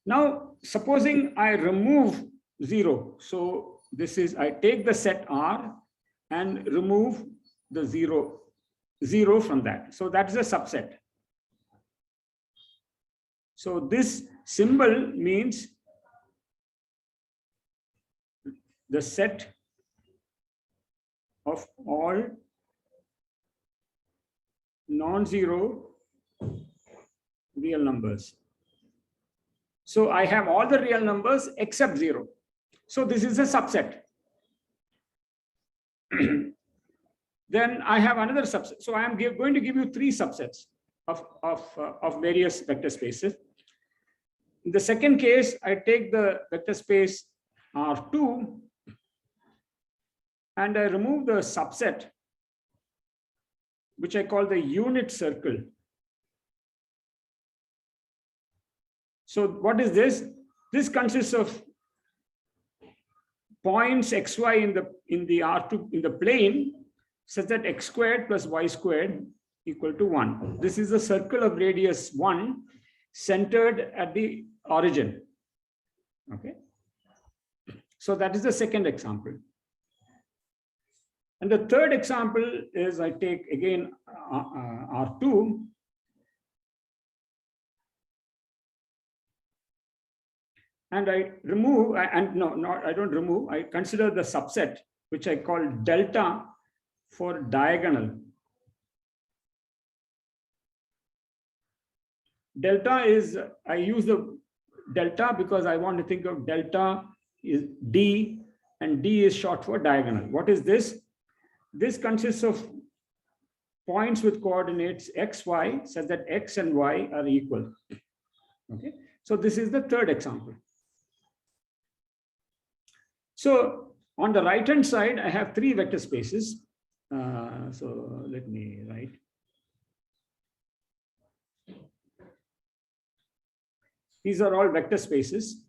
Now, supposing I remove 0. So this is, I take the set R and remove the 0 from that. So that's a subset. So this symbol means the set of all non-zero real numbers. So I have all the real numbers except 0. So this is a subset. Then I have another subset. So I am going to give you 3 subsets of various vector spaces. In the second case, I take the vector space R2 and I remove the subset, which I call the unit circle. So what is this? This consists of points xy in the R2 in the plane, such that x squared plus y squared equal to 1. This is a circle of radius 1 centered at the origin. Okay. So that is the second example. And the third example is I take again R2 and I remove, I don't remove, I consider the subset, which I call delta for diagonal. Delta is, I use the delta because I want to think of delta is D, and D is short for diagonal. What is this? This consists of points with coordinates x, y, such that x and y are equal. Okay, so this is the third example. So on the right hand side, I have 3 vector spaces. So let me write. These are all vector spaces.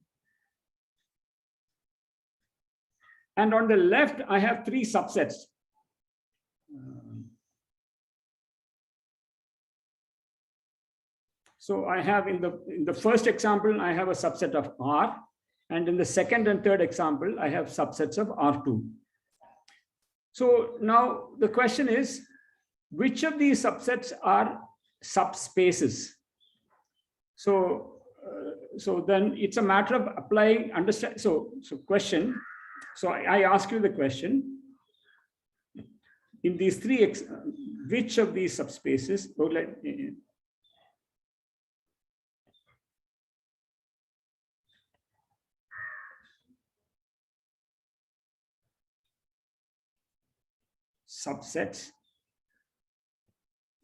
And on the left, I have 3 subsets. So I have in the first example, I have a subset of R. And in the second and third example, I have subsets of R2. So now the question is, which of these subsets are subspaces? So then it's a matter of applying, understand. So question. So I ask you the question. In these 3, which of these subspaces? Subsets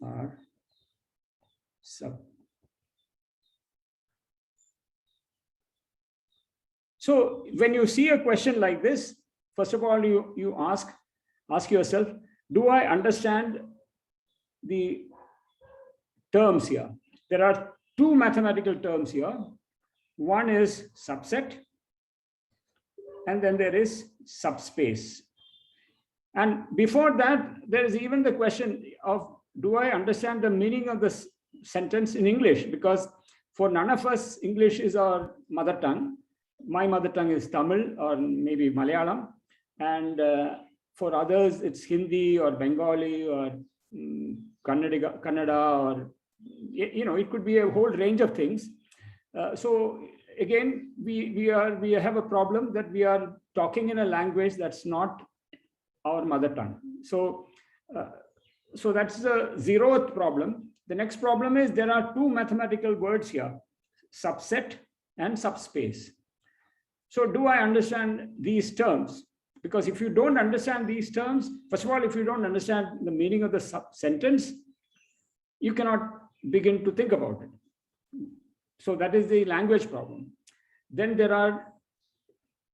are sub. So when you see a question like this, first of all, you ask yourself, do I understand the terms here? There are 2 mathematical terms here. One is subset, and then there is subspace. And before that, there is even the question of, do I understand the meaning of this sentence in English? Because for none of us, English is our mother tongue. My mother tongue is Tamil or maybe Malayalam. And for others, it's Hindi or Bengali or Kannada, or, it could be a whole range of things. So again, we have a problem that we are talking in a language that's not our mother tongue. So that's the 0th problem. The next problem is there are 2 mathematical words here, subset and subspace. So do I understand these terms? Because if you don't understand these terms, first of all, if you don't understand the meaning of the sentence, you cannot begin to think about it. So that is the language problem. Then there are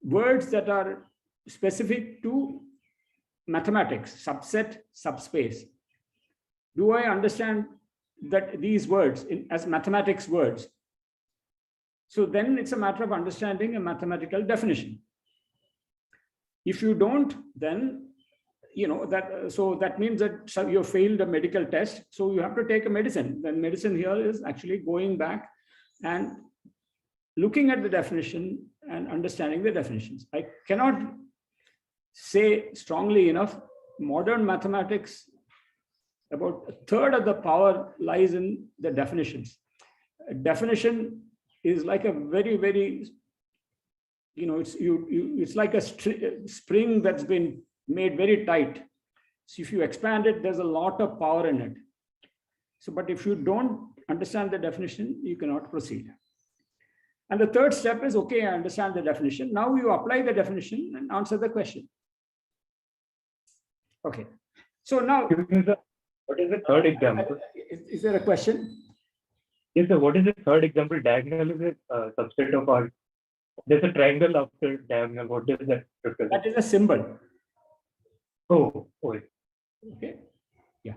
words that are specific to mathematics, subset, subspace. Do I understand that these words as mathematics words? So then it's a matter of understanding a mathematical definition. If you don't, then that means that you failed a medical test, so you have to take a medicine. Then medicine here is actually going back and looking at the definition and understanding the definitions. I cannot say strongly enough, modern mathematics, about a third of the power lies in the definitions. A definition is like a very, very, it's like a spring that's been made very tight. So if you expand it, there's a lot of power in it. So, but if you don't understand the definition, you cannot proceed. And the third step is, okay, I understand the definition. Now you apply the definition and answer the question. Okay. So now, what is the third example? Is there a question? Yes, sir. What is the third example? Diagonal is a subset of R. There's a triangle after diagonal. What does that represent? That is a symbol. Oh. Okay. Yeah.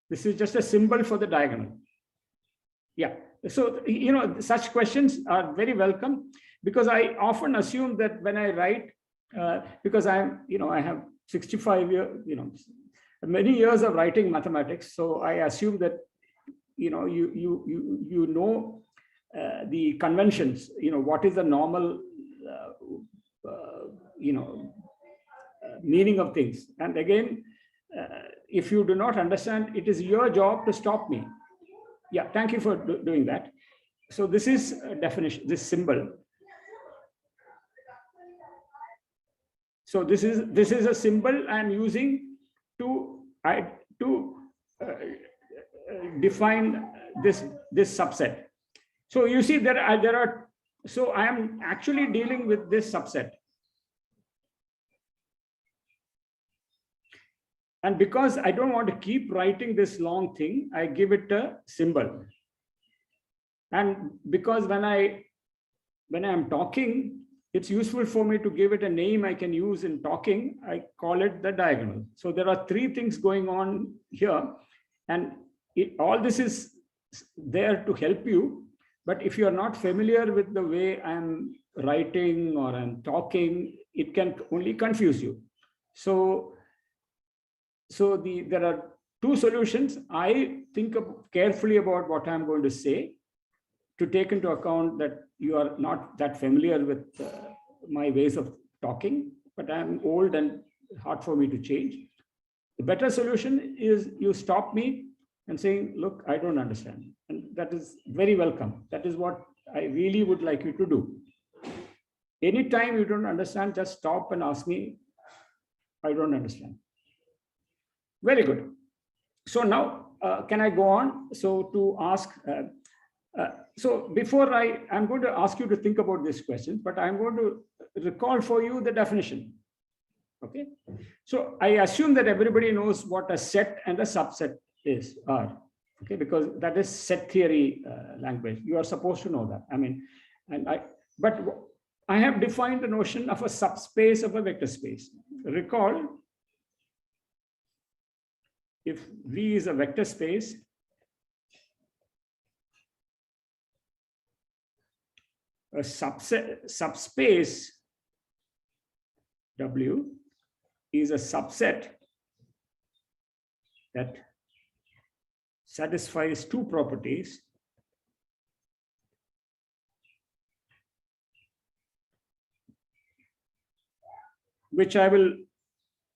This is just a symbol for the diagonal. Yeah. So, such questions are very welcome, because I often assume that when I write, because I have 65 years, many years of writing mathematics. So I assume that, you know the conventions, what is the normal, meaning of things. And again, if you do not understand, it is your job to stop me. Yeah, thank you for doing that. So this is a definition, this symbol. So this is a symbol I'm using to define this subset. So you see there are. So I am actually dealing with this subset. And because I don't want to keep writing this long thing, I give it a symbol. And because when I am talking, it's useful for me to give it a name I can use in talking. I call it the diagonal. So there are three things going on here. And all this is there to help you. But if you are not familiar with the way I'm writing or I'm talking, it can only confuse you. So there are two solutions. I think carefully about what I'm going to say, to take into account that you are not that familiar with my ways of talking, but I'm old and hard for me to change. The better solution is you stop me and saying, look, I don't understand. And that is very welcome. That is what I really would like you to do. Anytime you don't understand, just stop and ask me, I don't understand. Very good. So now, can I go on? So to ask, so before I'm going to ask you to think about this question, but I'm going to recall for you the definition. Okay. So I assume that everybody knows what a set and a subset are. Okay, because that is set theory language. You are supposed to know that. I mean, but I have defined the notion of a subspace of a vector space. Recall, if V is a vector space, a subspace W is a subset that satisfies two properties. Which I will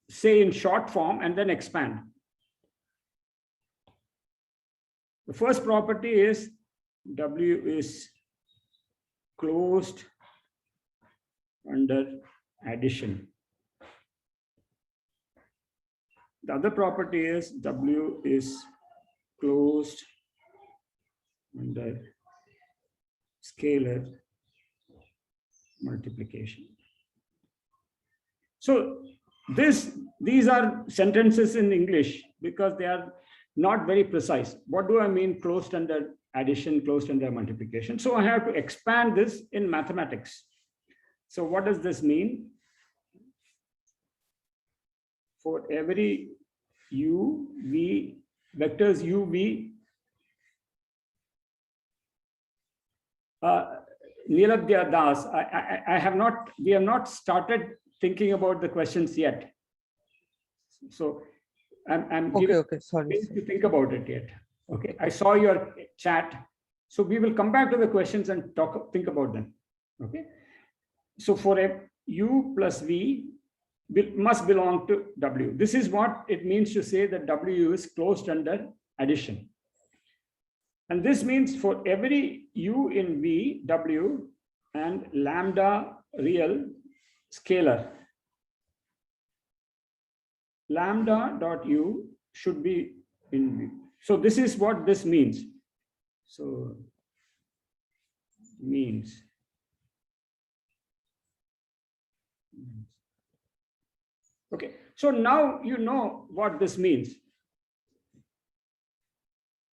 say in short form and then expand. The first property is W is closed under addition. The other property is W is closed under scalar multiplication. So these are sentences in English because they are not very precise. What do I mean closed under addition, closed under multiplication? So I have to expand this in mathematics. So what does this mean? For every U, V, vectors U, V, Neelabdya Das, we have not started thinking about the questions yet. So I'm okay, sorry. to think about it yet. Okay, I saw your chat. So we will come back to the questions and think about them. Okay. So for a U plus V must belong to W. This is what it means to say that W is closed under addition. And this means for every U in V, W, and lambda real scalar, lambda dot U should be in V. So this is what this means. So means. Okay, so now you know what this means.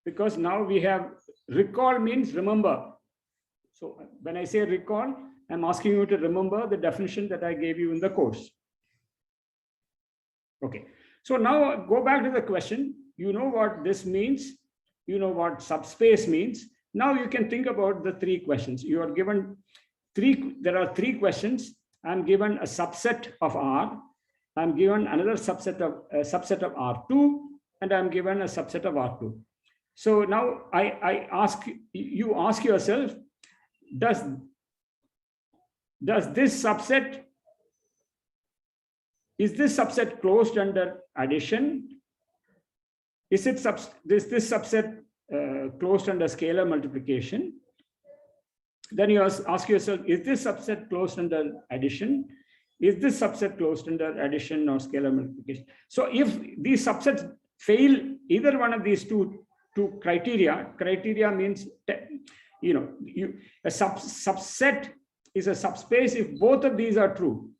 Because now we have recall means remember. So when I say recall, I'm asking you to remember the definition that I gave you in the course. Okay, so now go back to the question. You know what this means. You know what subspace means. Now you can think about the three questions. You are given there are three questions. I'm given a subset of R. I'm given another subset of R2, and I'm given a subset of R2. So now I ask you, ask yourself, does this subset, is this subset closed under addition? Is this subset closed under scalar multiplication? Then you ask yourself, is this subset closed under addition? Is this subset closed under addition or scalar multiplication? So if these subsets fail either one of these two criteria means, a subset is a subspace if both of these are true.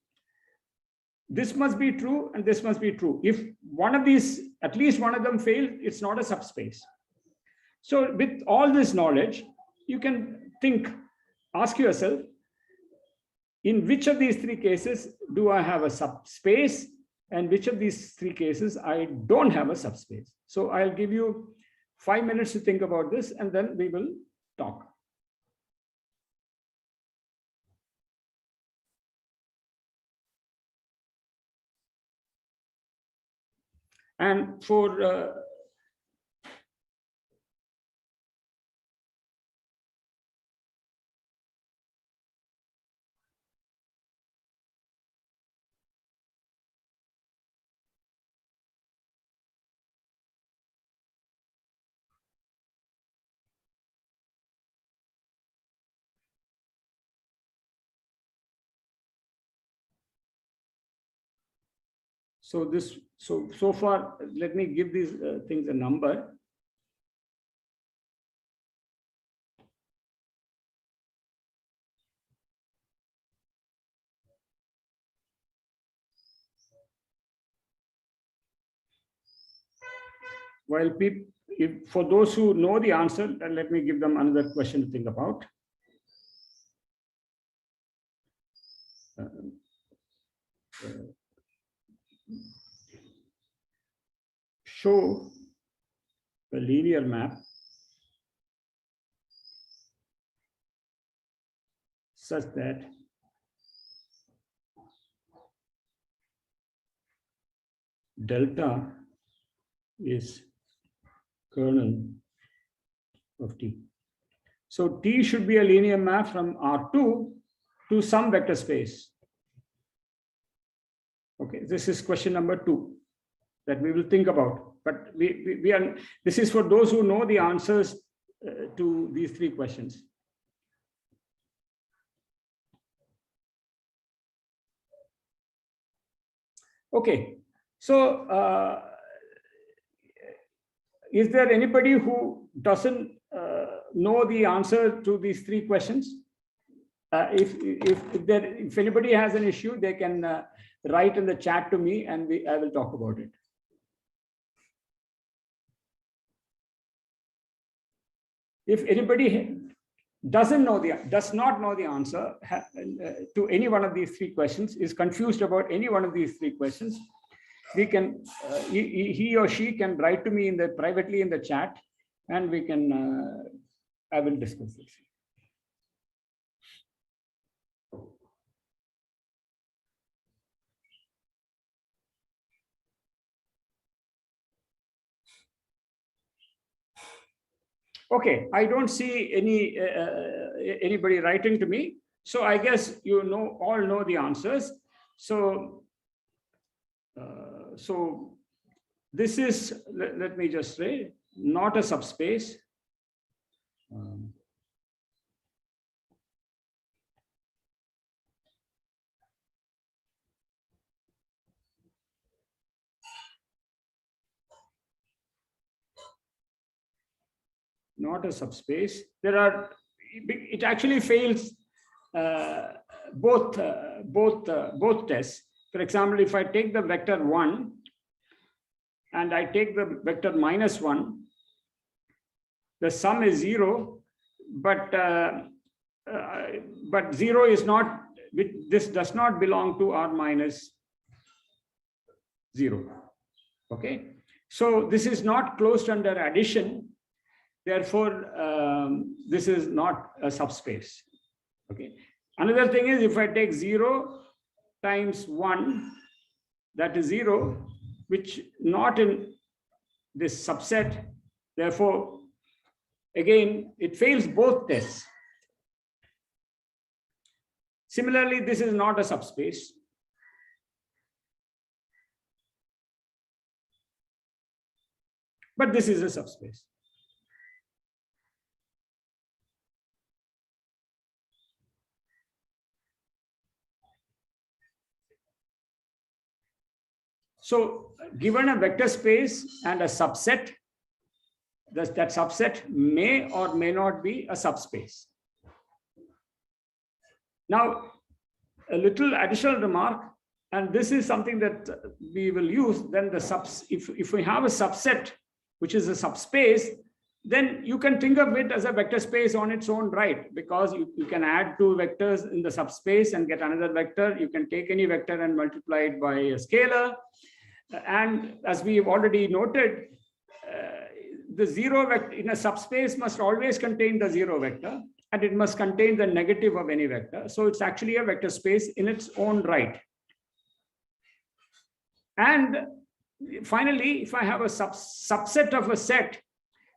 This must be true and this must be true. If one of these, at least one of them failed, it's not a subspace. So with all this knowledge, you can ask yourself, in which of these three cases do I have a subspace, and which of these three cases I don't have a subspace? So I'll give you 5 minutes to think about this, and then we will talk. And for so far, let me give these things a number. While for those who know the answer, let me give them another question to think about. Show a linear map such that delta is kernel of T. So T should be a linear map from R2 to some vector space. Okay, this is question number 2 that we will think about. But this is for those who know the answers to these three questions. Okay, so is there anybody who doesn't know the answer to these three questions? If anybody has an issue, they can write in the chat to me, and I will talk about it. If anybody does not know the answer to any one of these three questions, is confused about any one of these three questions, we can he or she can write to me privately in the chat, and we can I will discuss this. Okay, I don't see anybody writing to me. So I guess you all know the answers. So, this is, let me just say, not a subspace. Not a subspace. It actually fails both tests. For example, if I take the vector 1 and I take the vector -1, the sum is 0, but 0 is not, this does not belong to R minus 0. Okay, so this is not closed under addition. Therefore, this is not a subspace. Okay. Another thing is, if I take 0 times 1, that is 0, which not in this subset. Therefore, again, it fails both tests. Similarly, this is not a subspace. But this is a subspace. So given a vector space and a subset, that subset may or may not be a subspace. Now, a little additional remark, and this is something that we will use. Then if we have a subset which is a subspace, then you can think of it as a vector space on its own right, because you can add 2 vectors in the subspace and get another vector. You can take any vector and multiply it by a scalar. And as we have already noted, the 0 vector in a subspace must always contain the 0 vector, and it must contain the negative of any vector. So it's actually a vector space in its own right. And finally, if I have a subset of a set,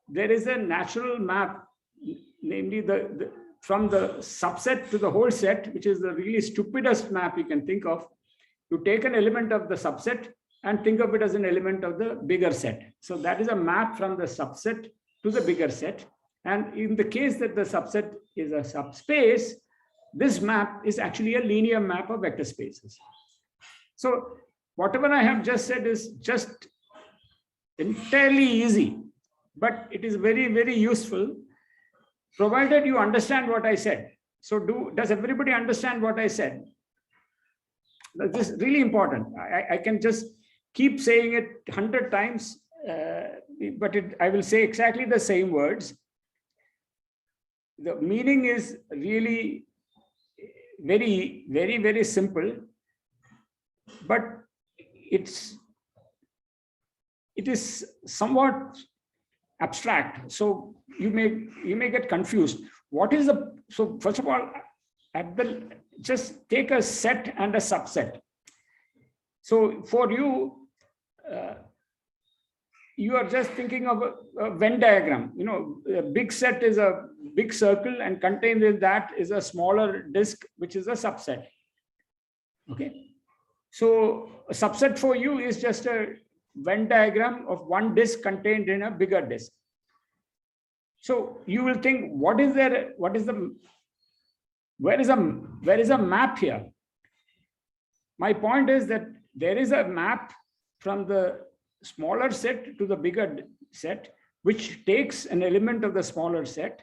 there is a natural map, namely from the subset to the whole set, which is the really stupidest map you can think of. You take an element of the subset and think of it as an element of the bigger set. So that is a map from the subset to the bigger set. And in the case that the subset is a subspace, this map is actually a linear map of vector spaces. So whatever I have just said is just entirely easy, but it is very, very useful, provided you understand what I said. So does everybody understand what I said? This is really important. I can just keep saying it 100 times, but I will say exactly the same words. The meaning is really very, very, very simple, but it is somewhat abstract. So you may get confused. What is so first of all, just take a set and a subset. So for you, you are just thinking of a Venn diagram. A big set is a big circle, and contained in that is a smaller disk, which is a subset. Okay. So a subset for you is just a Venn diagram of one disk contained in a bigger disk. So you will think, where is a map here? My point is that there is a map from the smaller set to the bigger set, which takes an element of the smaller set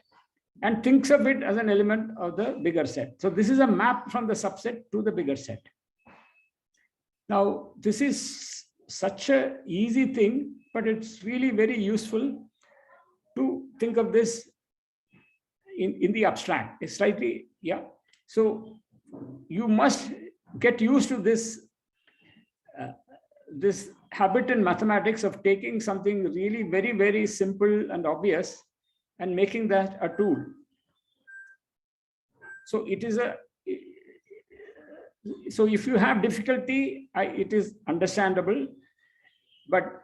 and thinks of it as an element of the bigger set. So this is a map from the subset to the bigger set. Now, this is such an easy thing, but it's really very useful to think of this in the abstract. It's slightly, yeah. So you must get used to this habit in mathematics of taking something really very, very simple and obvious and making that a tool. So so if you have difficulty, it is understandable, but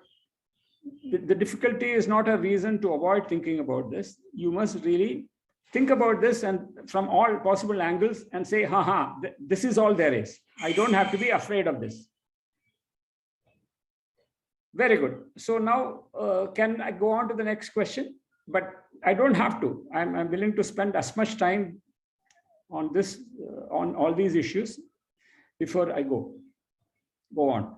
the difficulty is not a reason to avoid thinking about this. You must really think about this and from all possible angles and say, this is all there is. I don't have to be afraid of this. Very good. So now can I go on to the next question? But I don't have to. I'm willing to spend as much time on this, on all these issues before I go on.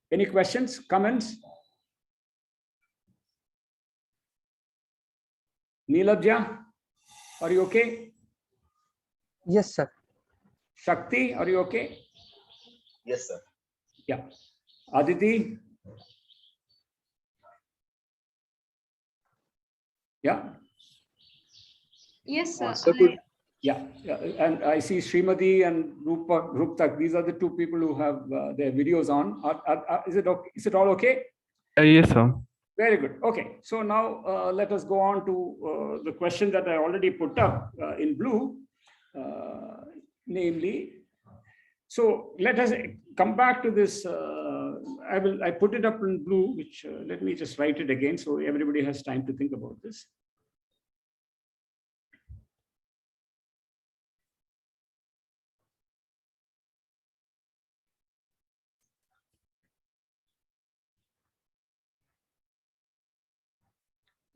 Any questions, comments? Neelabja, are you okay? Yes, sir. Shakti, are you okay? Yes, sir. Yeah. Aditi? Yeah. Yes, sir. So good. Yeah. And I see Srimati and Ruptak. These are the two people who have their videos on. Is it okay? Is it all okay? Yes, sir. Very good. Okay. So now let us go on to the question that I already put up in blue, namely. So let us come back to this. I put it up in blue, which let me just write it again so everybody has time to think about this.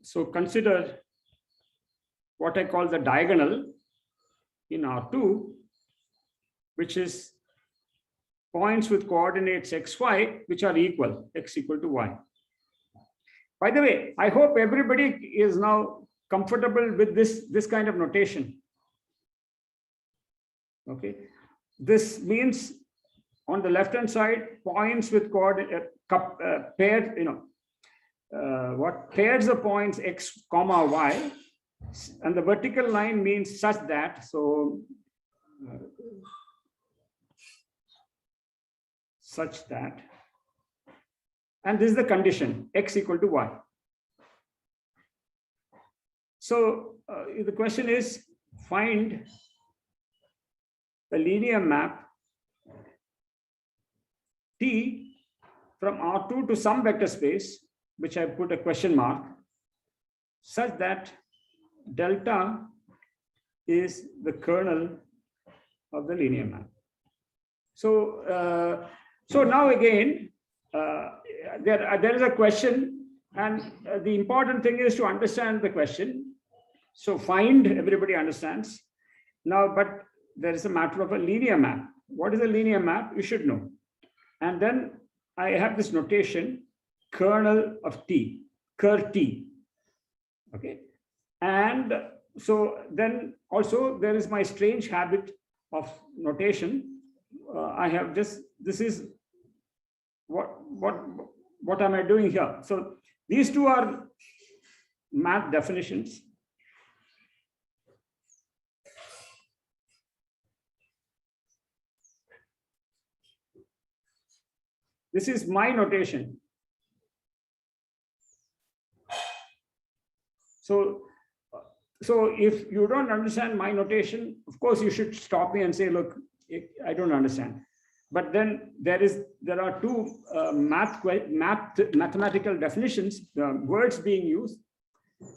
So consider what I call the diagonal in R2, which is points with coordinates xy, which are equal, x equal to y. By the way, I hope everybody is now comfortable with this kind of notation. Okay, this means on the left hand side, points with coordinate paired, what pairs the points x comma y, and the vertical line means such that, so such that, and this is the condition, x equal to y. So the question is, find the linear map T from R2 to some vector space, which I put a question mark, such that delta is the kernel of the linear map. So, so now again, there is a question, and the important thing is to understand the question. So find, everybody understands. Now, but there is a matter of a linear map. What is a linear map? You should know. And then I have this notation, kernel of T, ker T. Okay. And so then also there is my strange habit of notation. I have just, this is what am I doing here? So these two are math definitions. This is my notation. So if you don't understand my notation, of course you should stop me and say, look, I don't understand. But then there are two mathematical definitions, words being used.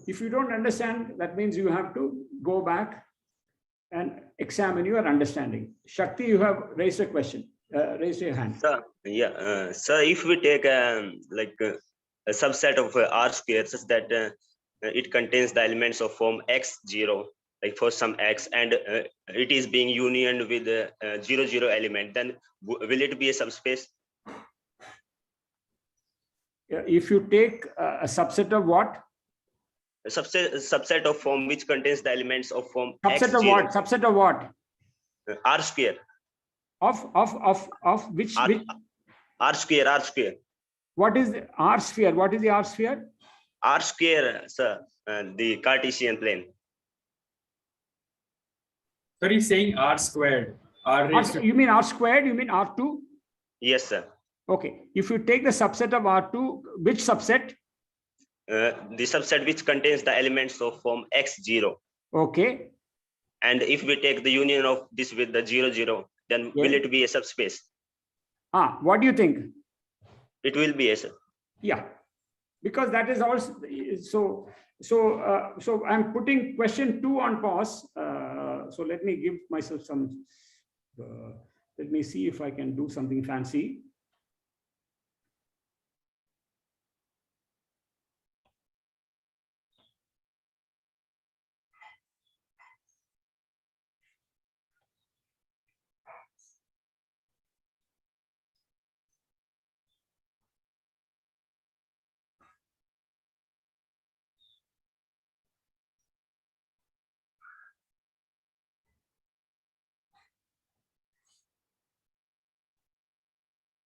If you don't understand, that means you have to go back and examine your understanding. Shakti, you have raised a question. Raise your hand. Sir, yeah, sir, if we take a subset of R square such that it contains the elements of form x0, like for some x, and it is being unioned with a 0,0 element, then will it be a subspace? If you take a subset of what? A subset of form which contains the elements of form Subset x0. of what? Subset of what? R square. Of which? R square. What is the R sphere? What is the R sphere? R square, sir, the Cartesian plane. So he's saying R squared. You mean R squared? You mean R2? Yes, sir. Okay. If you take the subset of R2, which subset? The subset which contains the elements of form x0. Okay. And if we take the union of this with the 0,0, then will it be a subspace? What do you think? It will be, yes, sir. Yeah, because that is also so I'm putting question 2 on pause. So let me give myself some. Let me see if I can do something fancy.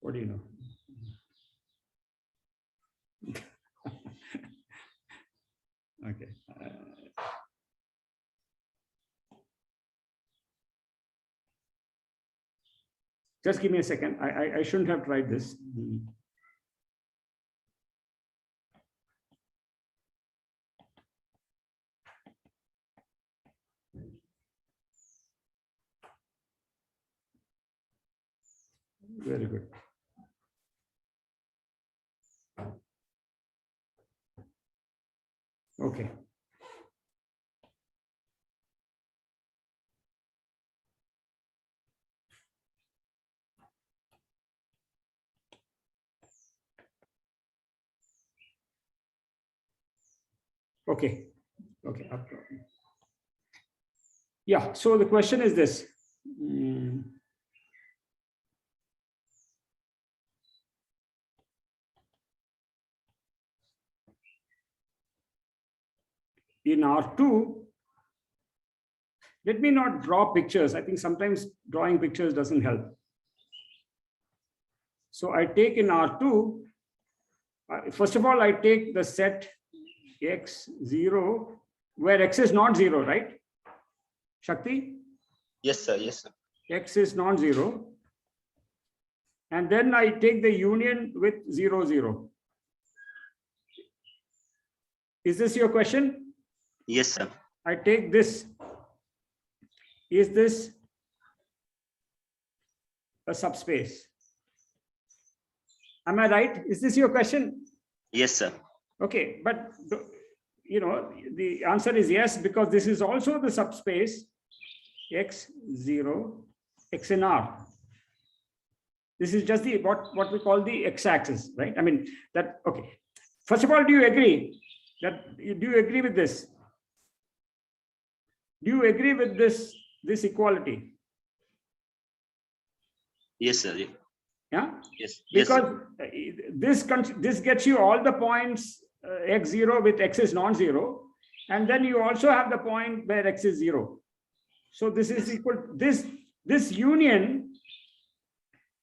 What do you know? Okay. Just give me a second. I shouldn't have tried this. Very good. Okay. Okay. Okay. Yeah. So the question is this. In R2, let me not draw pictures. I think sometimes drawing pictures doesn't help. So I take in R2, first of all, I take the set X0, where X is not 0, right? Shakti? Yes, sir. Yes, sir. X is non-zero. And then I take the union with 0, 0. Is this your question? Yes, sir. I take this. Is this a subspace? Am I right? Is this your question? Yes, sir. Okay, but you know, the answer is yes, because this is also the subspace X0, X in R. This is just the what we call the x-axis, right? I mean that. Okay. First of all, do you agree that? Do you agree with this? Do you agree with this equality? Yes, sir. Yeah. Yes. Because this gets you all the points x0 with x is non-zero, and then you also have the point where x is 0. So this is equal. This union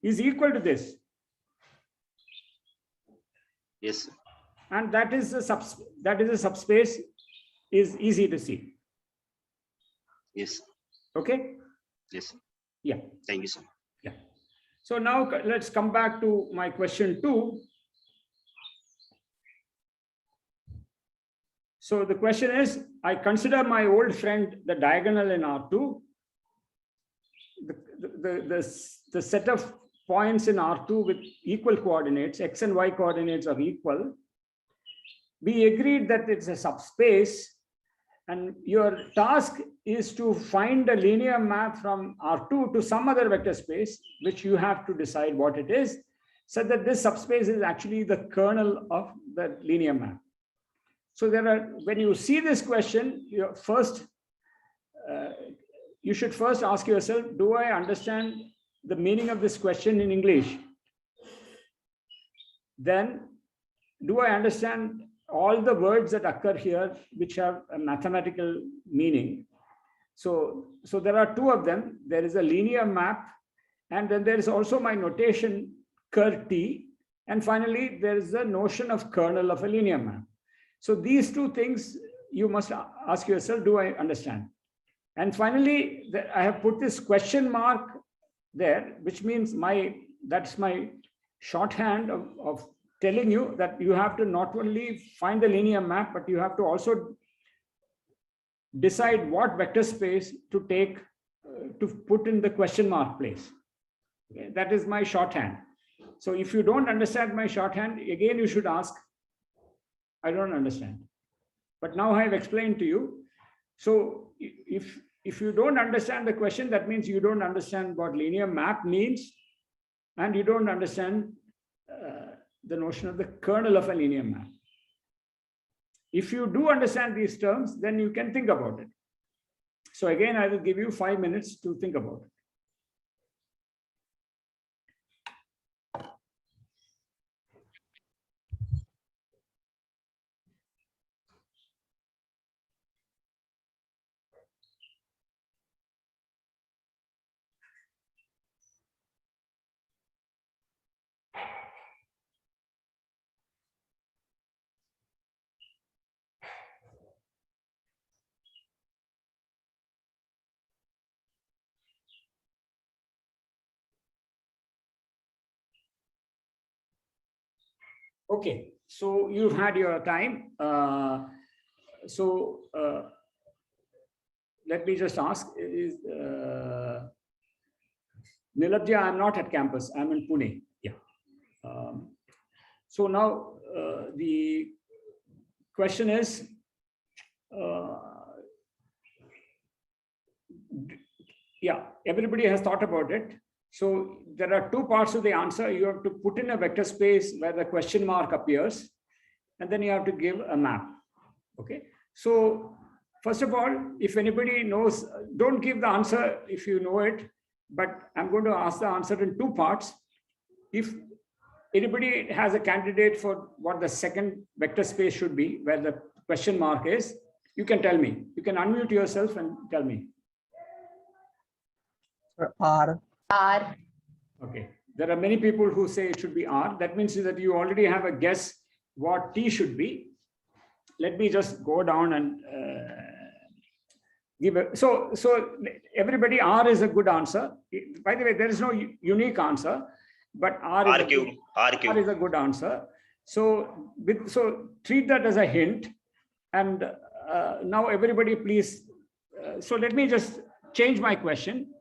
is equal to this. Yes, sir. And that is a subspace is easy to see. Yes. Okay. Yes. Yeah. Thank you, sir. Yeah. So now let's come back to my question 2. So the question is, I consider my old friend the diagonal in R2. The set of points in R2 with equal coordinates, x and y coordinates are equal. We agreed that it's a subspace, and your task is to find a linear map from R2 to some other vector space, which you have to decide what it is, so that this subspace is actually the kernel of the linear map. So when you see this question, you should first ask yourself, do I understand the meaning of this question in English? Then, do I understand all the words that occur here, which have a mathematical meaning? So there are 2 of them. There is a linear map, and then there is also my notation ker T, and finally there is the notion of kernel of a linear map. So these 2 things you must ask yourself, do I understand? And finally, I have put this question mark there, which means that's my shorthand of telling you that you have to not only find the linear map, but you have to also decide what vector space to take to put in the question mark place. Okay, that is my shorthand. So if you don't understand my shorthand, again, you should ask, I don't understand. But now I have explained to you. So if you don't understand the question, that means you don't understand what linear map means, and you don't understand the notion of the kernel of a linear map. If you do understand these terms, then you can think about it. So again, I will give you 5 minutes to think about it. Okay, so you've had your time. Let me just ask, Nilabja, I'm not at campus, I'm in Pune. Yeah. So now the question is, yeah, everybody has thought about it. So there are two parts of the answer. You have to put in a vector space where the question mark appears, and then you have to give a map. Okay. So first of all, if anybody knows, don't give the answer if you know it, but I'm going to ask the answer in two parts. If anybody has a candidate for what the second vector space should be, where the question mark is, you can tell me. You can unmute yourself and tell me. R. R. Okay. There are many people who say it should be R. That means that you already have a guess what T should be. Let me just go down and give a, so everybody, R is a good answer. By the way, there is no unique answer, but R is a good answer. So treat that as a hint. And now everybody please, so let me just change my question.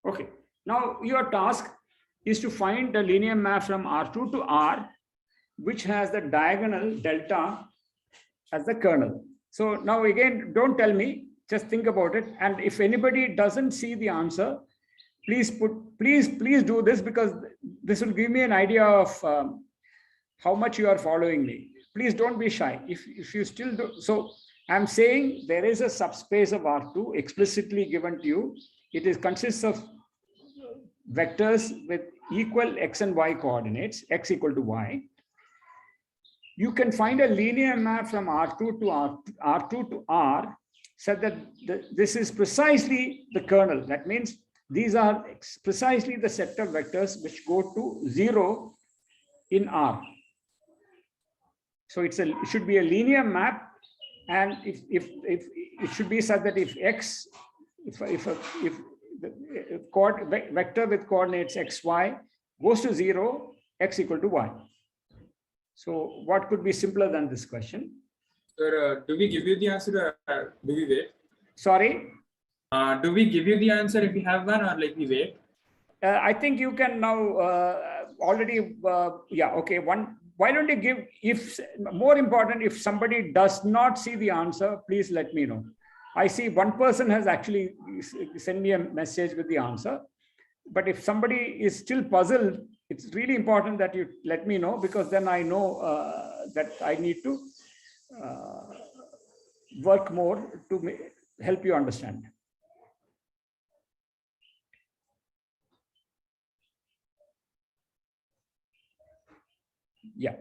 Okay, now your task is to find the linear map from R2 to R, which has the diagonal delta as the kernel. So now again, don't tell me, just think about it. And if anybody doesn't see the answer, please do this, because this will give me an idea of how much you are following me. Please don't be shy. If you still do, so I'm saying there is a subspace of R2 explicitly given to you. It consists of vectors with equal x and y coordinates, x equal to y. You can find a linear map from R2 to R such that this is precisely the kernel. That means these are precisely the set of vectors which go to 0 in R. So it should be a linear map, and if it should be such that if the vector with coordinates x, y goes to 0, x equal to y. So what could be simpler than this question? Sir, do we give you the answer or do we wait? Sorry? Do we give you the answer if we have one, or like we wait? I think you can now already, yeah, okay. Why don't you give, if more important, if somebody does not see the answer, please let me know. I see one person has actually sent me a message with the answer, but if somebody is still puzzled, it's really important that you let me know, because then I know that I need to work more to help you understand. Yeah.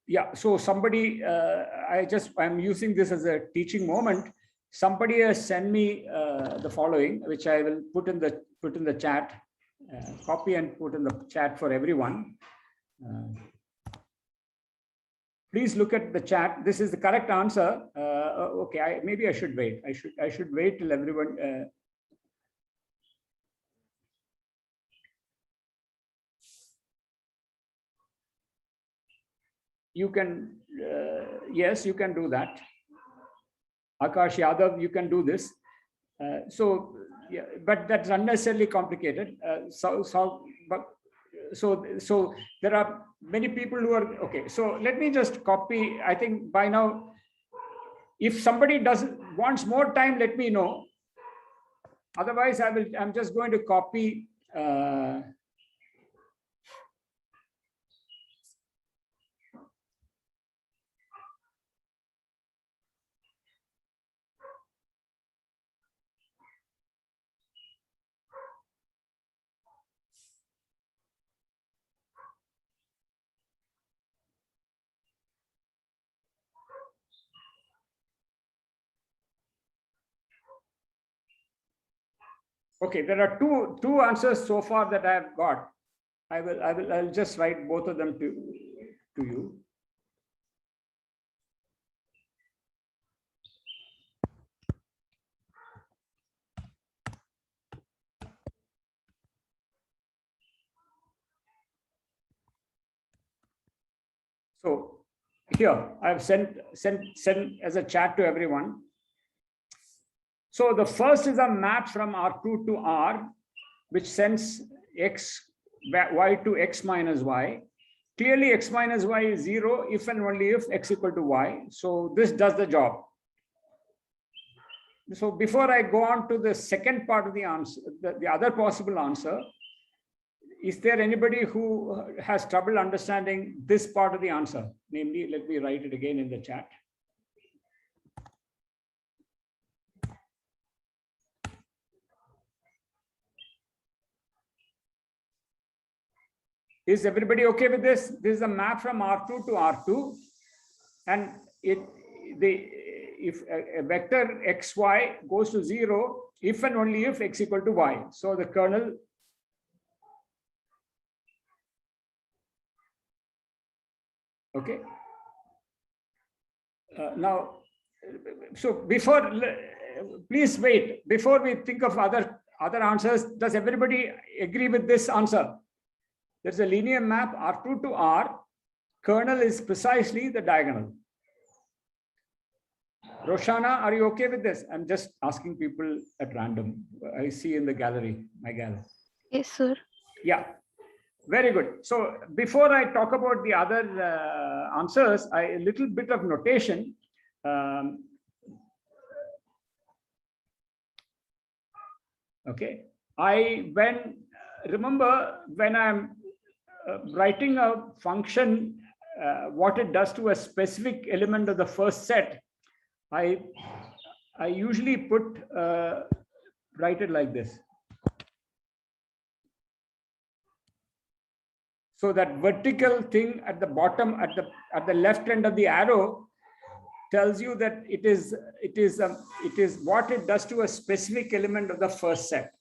Yeah, so somebody, I'm using this as a teaching moment. Somebody has sent me the following, which I will put in the chat, copy and put in the chat for everyone. Please look at the chat. This is the correct answer. Okay, maybe I should wait. I should wait till everyone. you can, yes, you can do that. Akash Yadav, you can do this. So, yeah, but that's unnecessarily complicated. So there are many people who are, okay. So let me just copy. I think by now, if somebody wants more time, let me know. Otherwise, I'm just going to copy. Okay, there are two answers so far that I have got. I'll just write both of them to you. So here I've sent as a chat to everyone. So the first is a map from R2 to R, which sends y to x minus y. Clearly, x minus y is 0 if and only if x equal to y. So this does the job. So before I go on to the second part of the answer, the other possible answer, is there anybody who has trouble understanding this part of the answer? Namely, let me write it again in the chat. Is everybody okay with this? This is a map from R2 to R2, and if a vector xy goes to 0, if and only if x equal to y. So the kernel okay. Now, so please wait before we think of other answers. Does everybody agree with this answer? There's a linear map R2 to R. Kernel is precisely the diagonal. Roshana, are you okay with this? I'm just asking people at random. I see in the gallery, my gallery. Yes, sir. Yeah, very good. So before I talk about the other answers, a little bit of notation. Okay, remember when I'm writing a function, what it does to a specific element of the first set, I usually write it like this. So that vertical thing at the bottom, at the left end of the arrow, tells you that it is what it does to a specific element of the first set.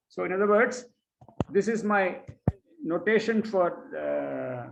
So in other words, this is my notation for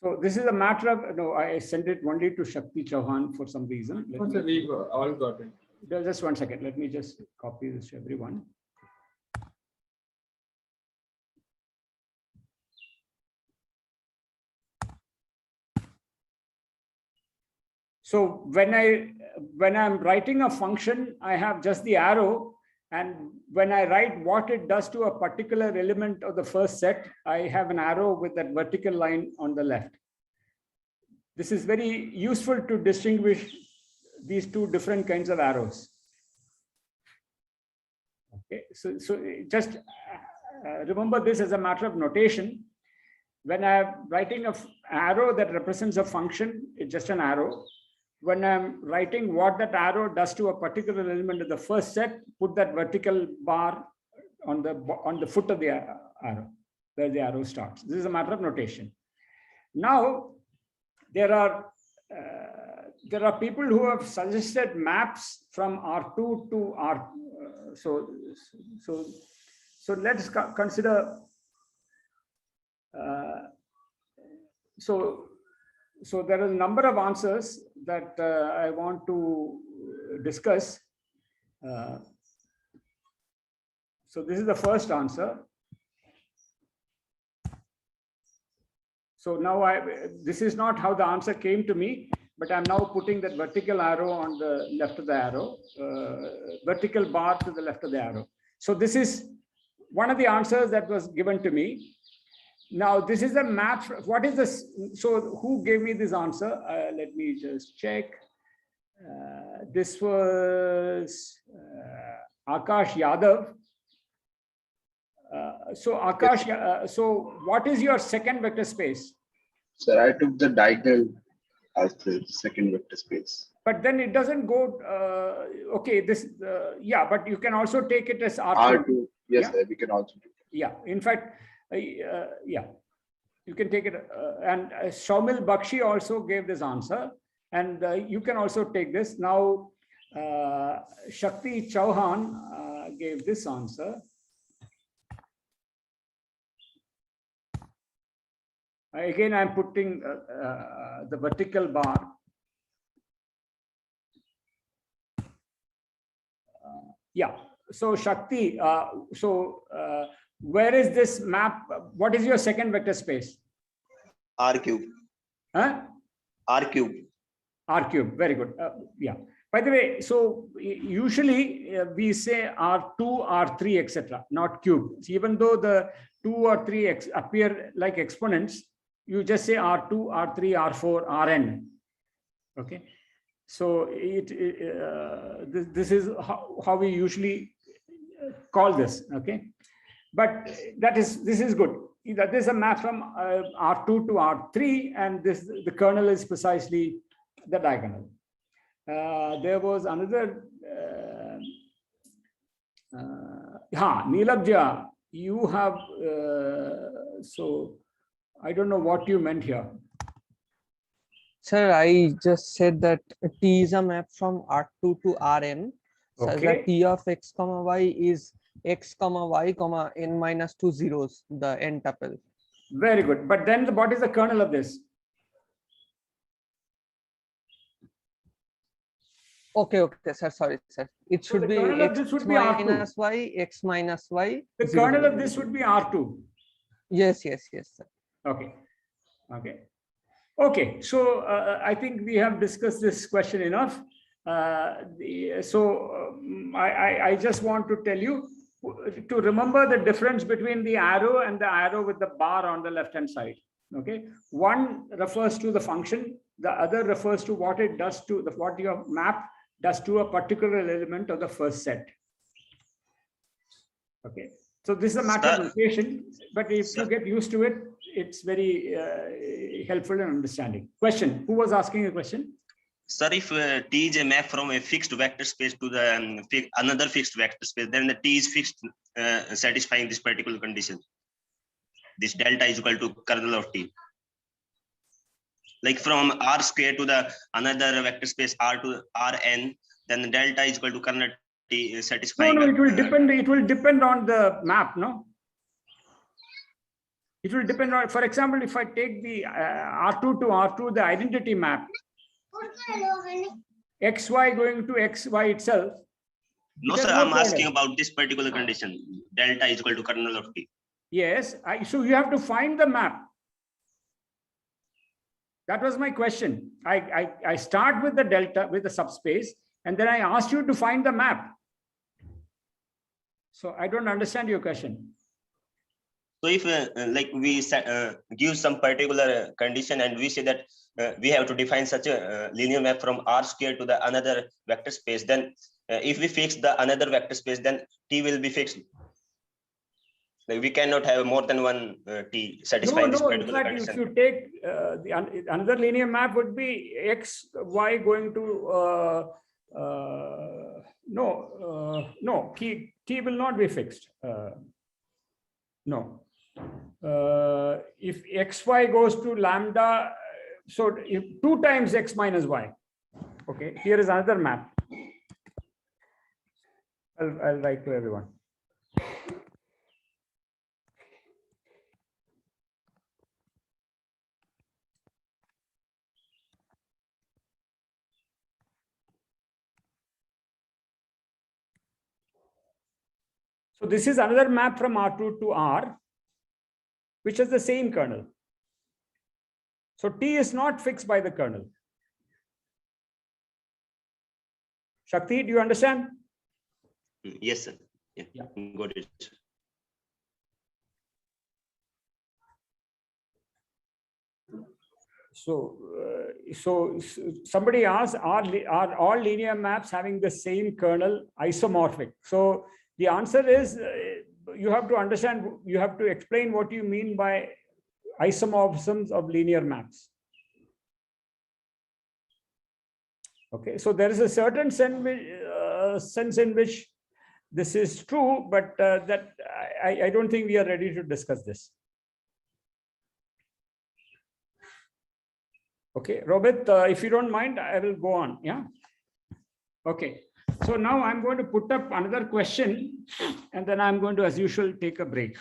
so this is a matter of, no, I sent it only to Shakti Chauhan for some reason. We've all got it. Just 1 second. Let me just copy this to everyone. So when I'm writing a function, I have just the arrow. And when I write what it does to a particular element of the first set, I have an arrow with that vertical line on the left. This is very useful to distinguish these two different kinds of arrows. Okay, so just remember this as a matter of notation. When I'm writing an arrow that represents a function, it's just an arrow. When I'm writing what that arrow does to a particular element of the first set, put that vertical bar on the foot of the arrow, where the arrow starts. This is a matter of notation. Now, there are people who have suggested maps from R2 to R. So let's consider. So there are a number of answers that I want to discuss. So this is the first answer. So now this is not how the answer came to me, but I'm now putting that vertical arrow on the left of the arrow, vertical bar to the left of the arrow. So this is one of the answers that was given to me. Now this is a map. What is this? So who gave me this answer? Let me just check. This was Akash Yadav. So Akash, so what is your second vector space? Sir, I took the diagonal as the second vector space. But then it doesn't go, okay, yeah, but you can also take it as R2. R2, yes, Yeah? sir, we can also do it. Yeah, in fact, yeah, you can take it. And Shaumil Bakshi also gave this answer. And you can also take this. Now, Shakti Chauhan gave this answer. Again, I'm putting the vertical bar. Yeah, so Shakti, where is this map? What is your second vector space? R cube. Huh? R cube. R cube, very good. Yeah. By the way, so usually we say R2, R3, etc., not cube. So even though the 2 or 3 appear like exponents, you just say R2, R3, R4, Rn. Okay. So this is how we usually call this. Okay. But this is good. This is a map from R2 to R3, and the kernel is precisely the diagonal. There was another, Neelabja, you have, so I don't know what you meant here. Sir, I just said that T is a map from R2 to Rn, such Okay. that T of x comma y is x comma y comma n minus 2 zeros, the n tuple. Very good. But then what is the kernel of this? Okay, sir, sorry, sir. It So should the be kernel of x this would be R2. minus y, x minus y. The 0. kernel of this would be R2. Yes, sir. Okay. Okay. So I think we have discussed this question enough. I just want to tell you to remember the difference between the arrow and the arrow with the bar on the left hand side. Okay. One refers to the function. The other refers to what it does to what your map does to a particular element of the first set. Okay. So this is a matter of notation, but if you get used to it, it's very helpful in understanding. Question, who was asking a question? Sir, if T is a map from a fixed vector space to the another fixed vector space, then the T is fixed, satisfying this particular condition. This delta is equal to kernel of T. Like from R square to the another vector space R to Rn, then the delta is equal to kernel T satisfying. No, it will depend. It will depend on the map, no? It will depend on, for example, if I take the R2 to R2, the identity map, XY going to XY itself. No, sir, I'm asking about this particular condition. Delta is equal to kernel of T. Yes, so you have to find the map. That was my question. I start with the delta, with the subspace, and then I asked you to find the map. So I don't understand your question. So if like we give some particular condition and we say that we have to define such a linear map from R square to the another vector space, then if we fix the another vector space, then T will be fixed. Like we cannot have more than one T satisfying this particular in fact, condition. if you take another linear map would be X, Y going to No, t will not be fixed. No. If xy goes to lambda, so if 2 times x minus y. Okay, here is another map. I'll write to everyone. So this is another map from R2 to R, which has the same kernel. So T is not fixed by the kernel. Shakti, do you understand? Yes, sir. Yeah, Yeah. got it. So somebody asked, are all linear maps having the same kernel isomorphic? So the answer is, you have to understand, you have to explain what you mean by isomorphisms of linear maps. Okay, so there is a certain sense in which this is true, but that I don't think we are ready to discuss this. Okay, Robert, if you don't mind, I will go on. Yeah. Okay. So now I'm going to put up another question, and then I'm going to, as usual, take a break.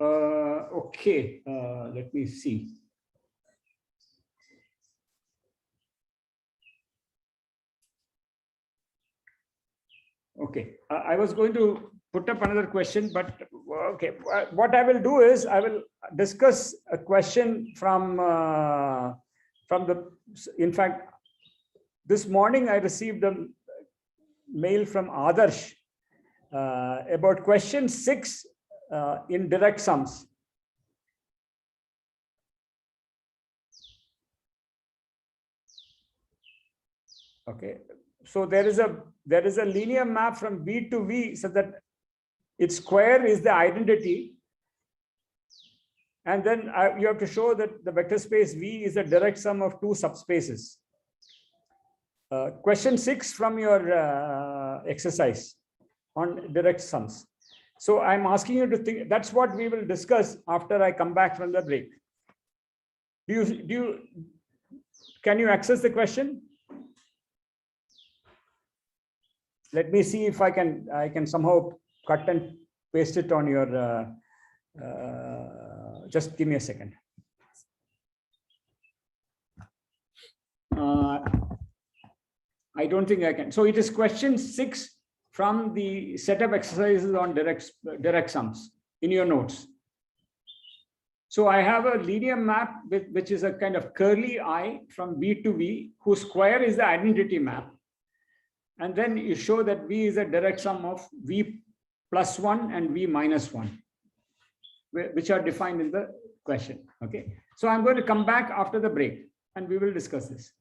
Okay, let me see. Okay, I was going to put up another question, but okay, what I will do is I will discuss a question from the, in fact, this morning I received a mail from Adarsh about question 6 in direct sums. Okay, so there is a linear map from V to V, so that its square is the identity, and then you have to show that the vector space V is a direct sum of 2 subspaces. Question 6 from your exercise on direct sums. So I'm asking you to think. That's what we will discuss after I come back from the break. Can you access the question? Let me see if I can somehow cut and paste it on your. Just give me a second. I don't think I can. So it is question 6 from the set of exercises on direct sums in your notes. So I have a linear map which is a kind of curly I from V to V, whose square is the identity map. And then you show that V is a direct sum of V plus 1 and V minus 1, which are defined in the question. Okay. So I'm going to come back after the break and we will discuss this.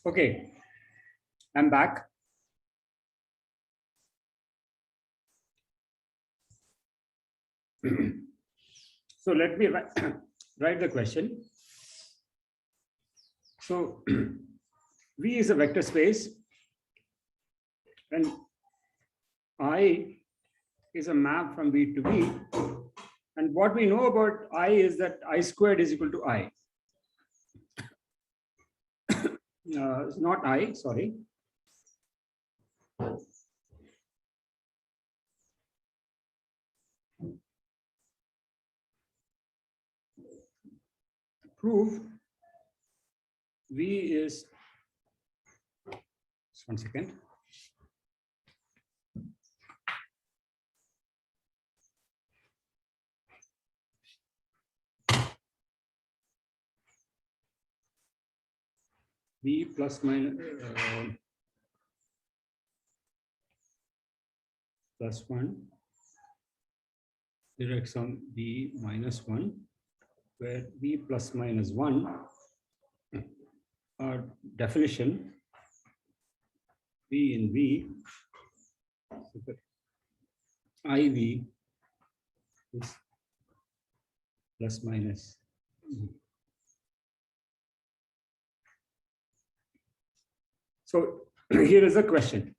Okay, I'm back. So let me write the question. So V is a vector space and I is a map from V to V. And what we know about I is that I squared is equal to I. It's not I, sorry. Prove V is, just 1 second. V plus minus plus 1 direct sum V minus 1, where V plus minus 1 our definition V in V, so that IV is plus minus V. So here is a question.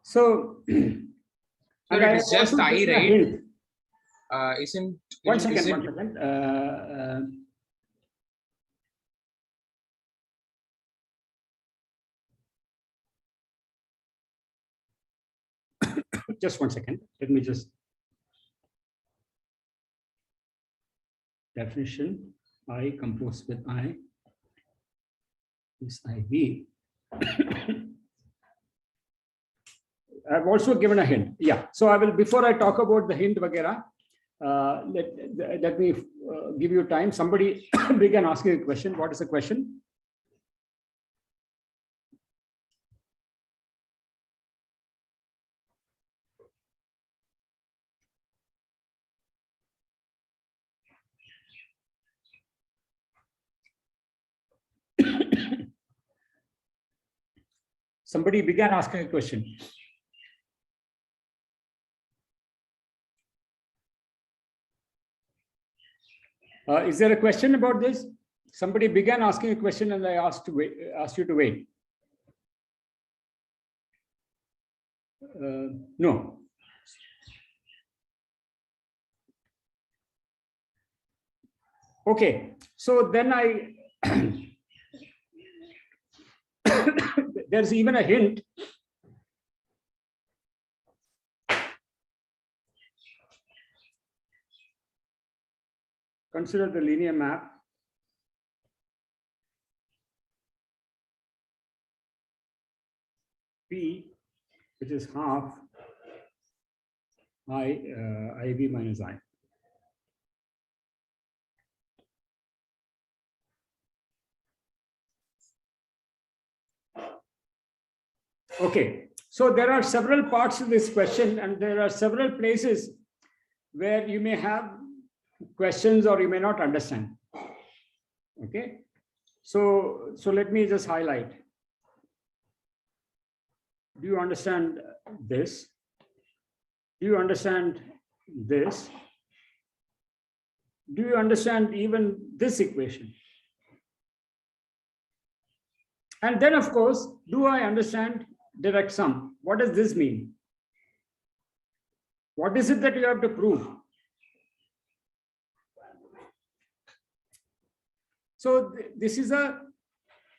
So, and So I it is just also I, given a right? hint. Isn't One isn't- second, 1 second. Just 1 second. Let me just definition I composed with I is IV. I've also given a hint. Yeah. So I will, before I talk about the hint, Vagera, let me give you time. Somebody began asking a question. What is the question? Somebody began asking a question. Is there a question about this? Somebody began asking a question and I asked you to wait. No. Okay, so then there's even a hint. Consider the linear map. P, which is half IV minus I. Okay, so there are several parts to this question and there are several places where you may have questions or you may not understand. Okay, so let me just highlight. Do you understand this? Do you understand this? Do you understand even this equation? And then, of course, do I understand direct sum? What does this mean? What is it that you have to prove? So this is a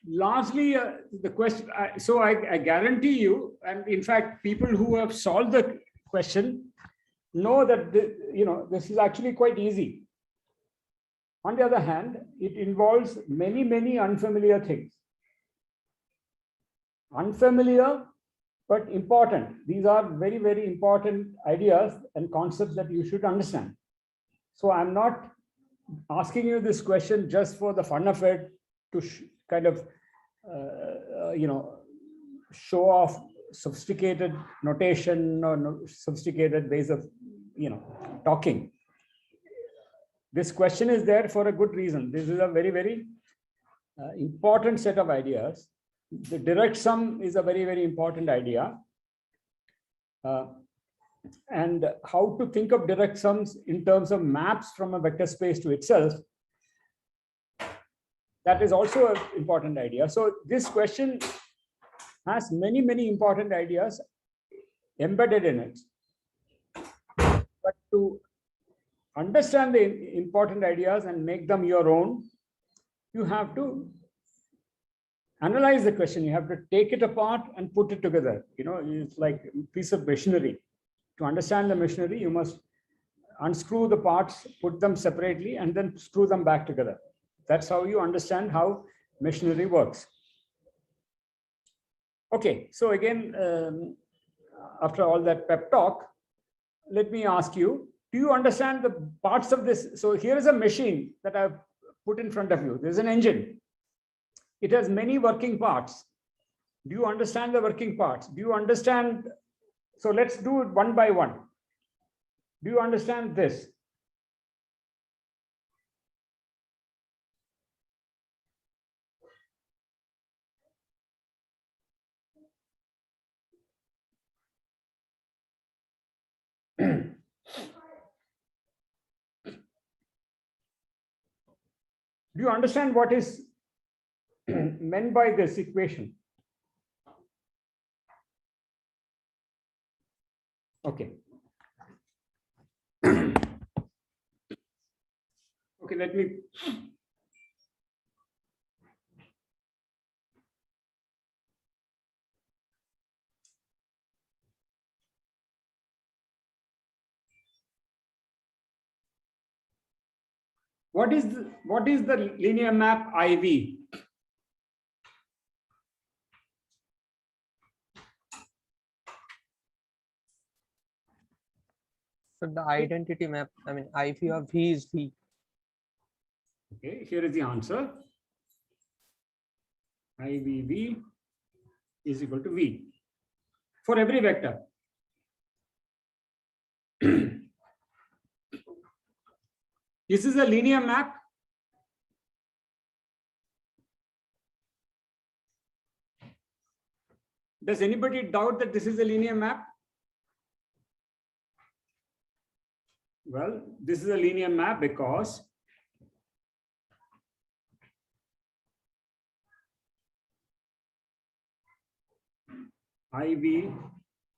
largely the question. So I guarantee you, and in fact, people who have solved the question know that this is actually quite easy. On the other hand, it involves many, many unfamiliar things. Unfamiliar, but important. These are very, very important ideas and concepts that you should understand. So I'm not asking you this question just for the fun of it, to kind of, show off sophisticated notation or sophisticated ways of, talking. this question is there for a good reason. This is a very, very important set of ideas. The direct sum is a very, very important idea. And how to think of direct sums in terms of maps from a vector space to itself, that is also an important idea. So this question has many, many important ideas embedded in it. But to understand the important ideas and make them your own, you have to analyze the question. You have to take it apart and put it together. You know, it's like a piece of machinery. To understand the machinery, you must unscrew the parts, put them separately, and then screw them back together. That's how you understand how machinery works. Okay, so again, after all that pep talk, let me ask you, do you understand the parts of this? So here is a machine that I've put in front of you. There's an engine. It has many working parts. Do you understand the working parts? Do you understand? So let's do it one by one. Do you understand this? Do you understand what is meant by this equation? Okay. Okay, let me. What is the linear map IV? So the identity map, I mean, IV of V is V. Okay, here is the answer. IVV is equal to V for every vector. This is a linear map. Does anybody doubt that this is a linear map? Well, this is a linear map because IV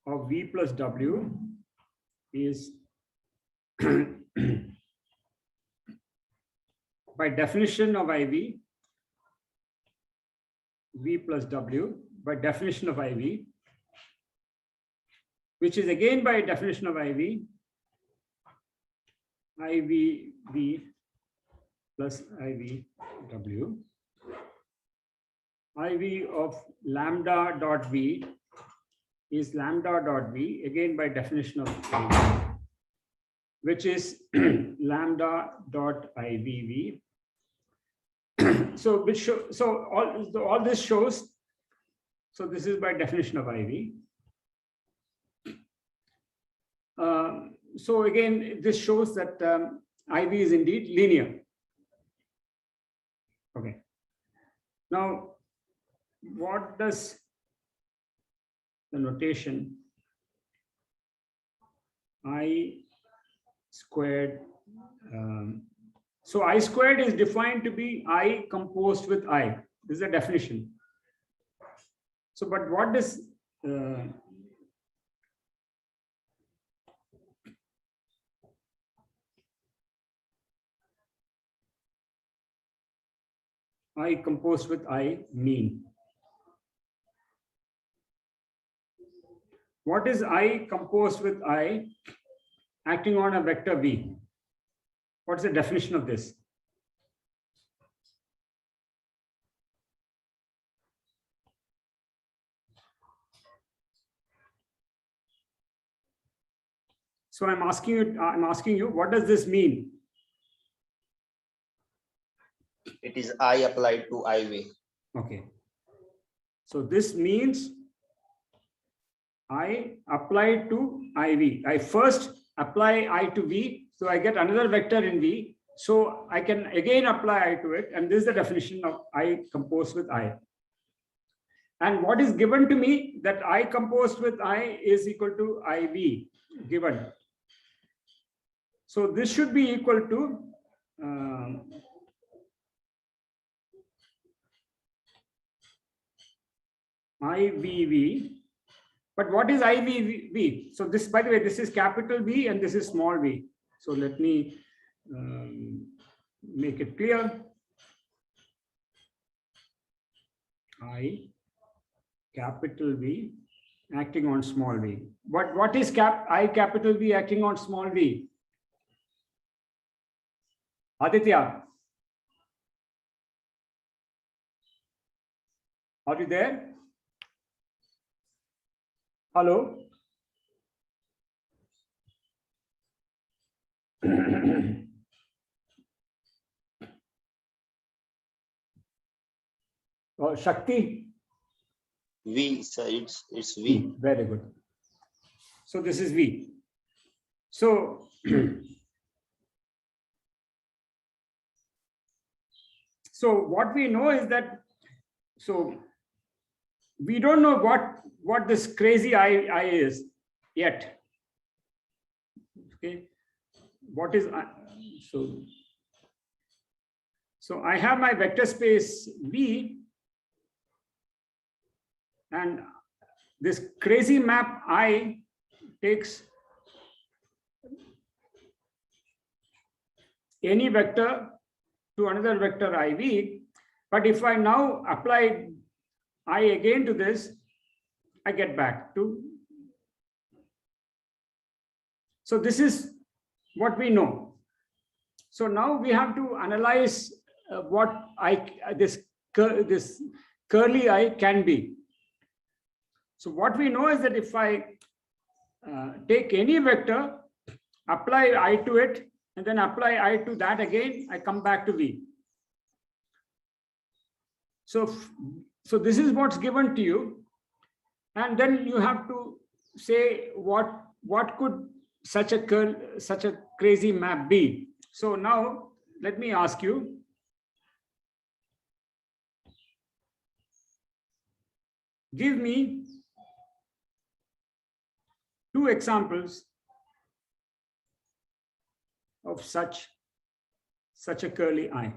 of V plus W is by definition of IV, V plus W, by definition of IV, which is again by definition of IV, IVV plus IVW. IV of lambda dot V is lambda dot V, again by definition of IV, which is lambda dot IVV. So all this shows, so this is by definition of IV. So again, this shows that IV is indeed linear. Okay. Now, what does the notation I squared? So I squared is defined to be I composed with I. This is a definition. So, but what does I composed with I mean? What is I composed with I acting on a vector V? What's the definition of this? So I'm asking you, what does this mean? It is I applied to IV. Okay. So this means I applied to IV. I first apply I to V, so I get another vector in V. So I can again apply I to it, and this is the definition of I composed with I. And what is given to me, that I composed with I is equal to IV given. So this should be equal to IVV. But what is IVV? So this, by the way, this is capital V and this is small v. So let me make it clear. I capital V acting on small v. What is I capital V acting on small v? Aditya, are you there? Hello? Oh, Shakti? V, sir, it's V. Very good. So this is V. So so what we know is that, so we don't know what this crazy I is yet. Okay, what is so I have my vector space V, and this crazy map I takes any vector to another vector IV. But if I now apply I again to this, I get back to. So this is what we know. So now we have to analyze what this curly I can be. So what we know is that if I take any vector, apply I to it, and then apply I to that again, I come back to V. So this is what's given to you, and then you have to say what could such a crazy map be. So now let me ask you, give me 2 examples of such a curly I.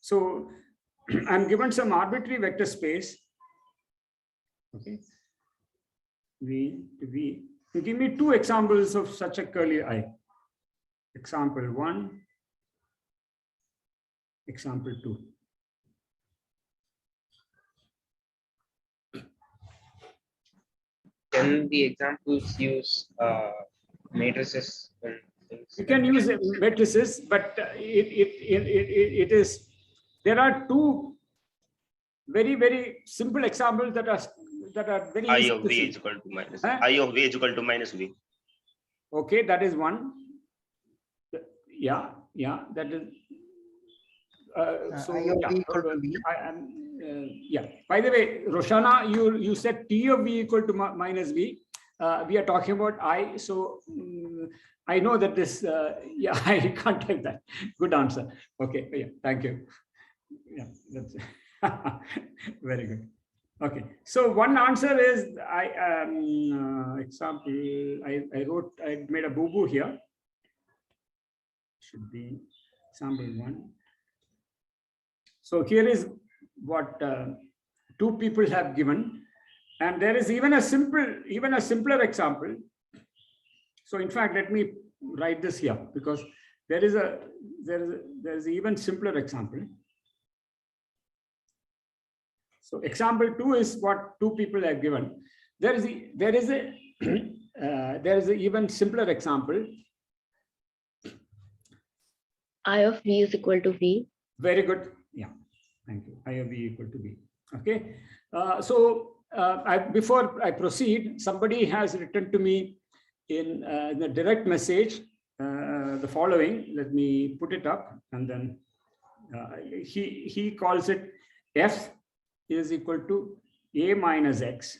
So I'm given some arbitrary vector space. Okay, V to V. You give me 2 examples of such a curly I. Example 1, example 2. Can the examples use matrices and things? You can use matrices, but it is, there are 2 very simple examples that are very I easy of to V see. is equal to minus. Huh? I of V is equal to minus V. Okay, that is one. Yeah, that is. So I of yeah, V equal to V. I am. Yeah. By the way, Roshana, you said T of V equal to minus V. We are talking about I. So I know that this. Yeah, I can't type that. Good answer. Okay. Yeah. Thank you. Yeah. That's very good. Okay. So one answer is example. I made a boo-boo here. Should be example 1. So here is what 2 people have given, and there is even a simpler example. So in fact, let me write this here, because there is even simpler example. So example 2 is what 2 people have given. There is a even simpler example. I of V is equal to V. Very good. Yeah, thank you. I of V equal to V. Okay. Before I proceed, somebody has written to me in the direct message the following. Let me put it up, and then he calls it F is equal to A minus X.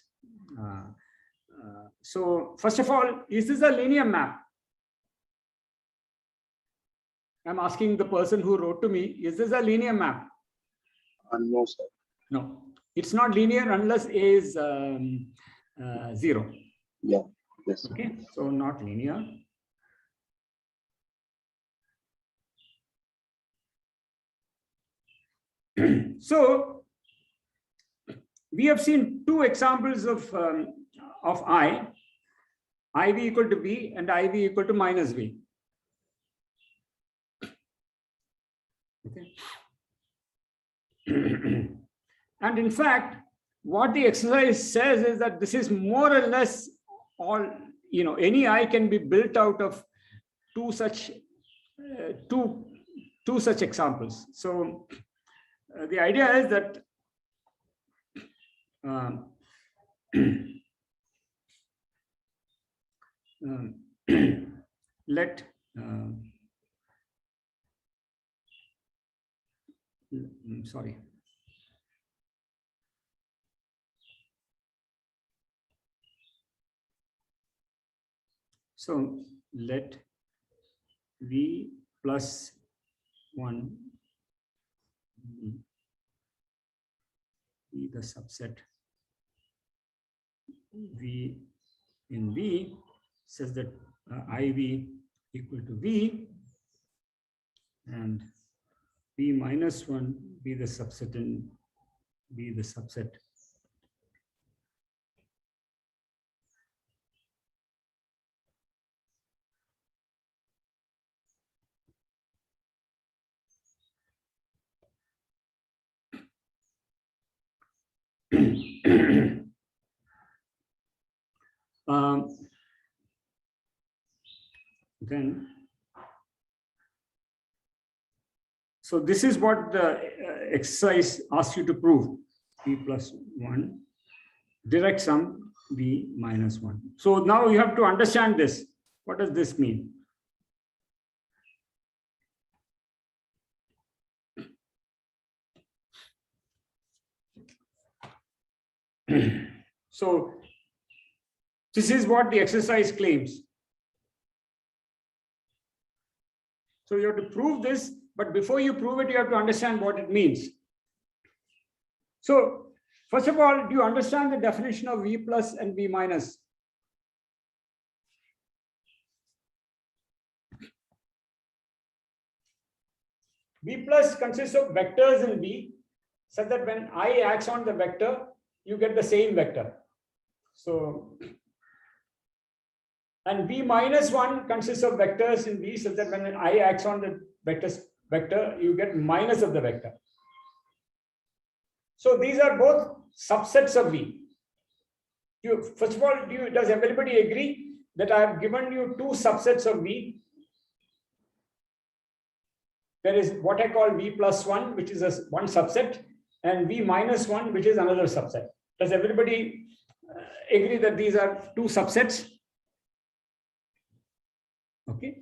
So first of all, is this a linear map? I'm asking the person who wrote to me, is this a linear map? No, sir. No, it's not linear unless A is 0. Yeah. Yes. Okay, so not linear. So we have seen two examples of IV equal to V and IV equal to minus V. Okay. And in fact, what the exercise says is that this is more or less all, any I can be built out of two such examples. So the idea is that let sorry. So let V plus 1 be the subset V in V says that IV equal to V and V minus 1 be the subset and be the subset then so this is what the exercise asks you to prove. V plus 1 direct sum V minus 1. So now you have to understand this. What does this mean? So this is what the exercise claims. So you have to prove this, but before you prove it, you have to understand what it means. So first of all, do you understand the definition of V plus and V minus? V plus consists of vectors in V, such that when I acts on the vector, you get the same vector. So, and V minus 1 consists of vectors in V, such that when I acts on the vector, you get minus of the vector. So these are both subsets of V. First of all, does everybody agree that I have given you two subsets of V? There is what I call V plus 1, which is one subset, and V minus 1, which is another subset. Does everybody agree that these are two subsets? Okay.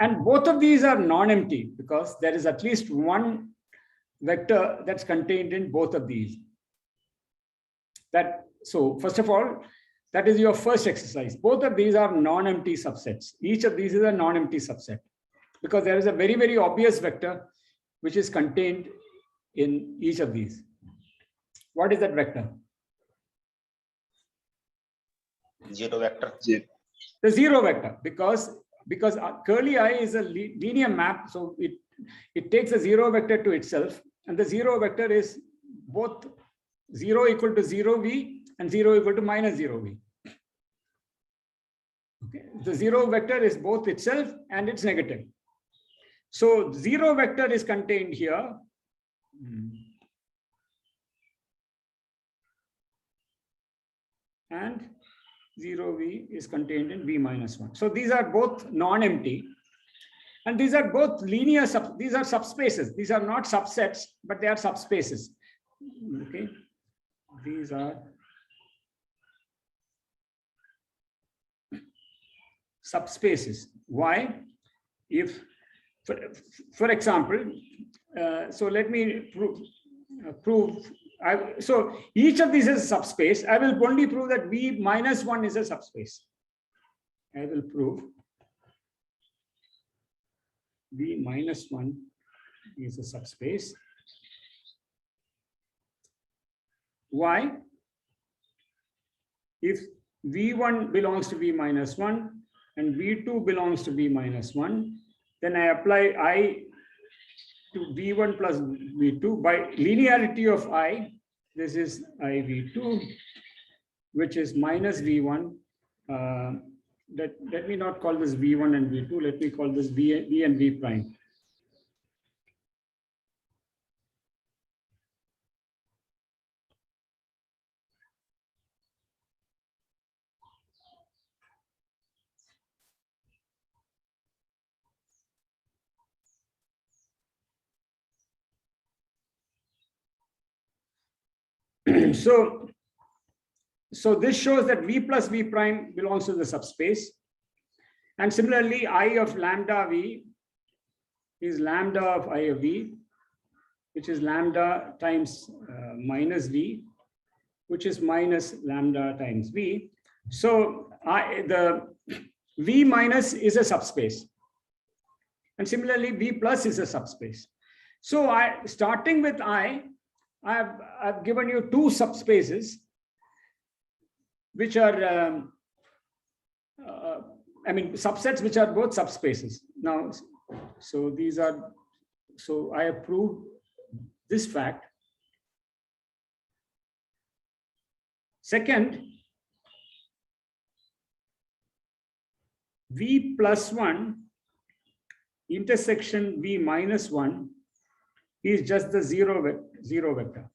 And both of these are non-empty because there is at least one vector that's contained in both of these. So first of all, that is your first exercise. Both of these are non-empty subsets. Each of these is a non-empty subset because there is a very, very obvious vector which is contained in each of these. What is that vector? Zero vector. The zero vector, because curly I is a linear map, so it takes a zero vector to itself, and the zero vector is both 0 equal to 0V and 0 equal to minus 0V. Okay. The zero vector is both itself and it's negative. So zero vector is contained here. And 0V is contained in V minus 1. So these are both non-empty. And these are both linear, these are subspaces. These are not subsets, but they are subspaces. Okay. These are subspaces. Why? If, for example, so let me prove. So each of these is a subspace. I will only prove that V minus 1 is a subspace. I will prove V minus 1 is a subspace. Why? If V1 belongs to V minus 1 and V2 belongs to V minus 1, then I apply I to V1 plus V2 by linearity of I. This is I V2, which is minus V1. Let me not call this V1 and V2. Let me call this V and V prime. So this shows that V plus V prime belongs to the subspace. And similarly, I of lambda V is lambda of I of V, which is lambda times minus V, which is minus lambda times V. So the V minus is a subspace. And similarly, V plus is a subspace. So starting with I've given you two subspaces, which are, subsets which are both subspaces. Now, so I have proved this fact. Second, V plus 1 intersection V minus 1 is just the zero vector.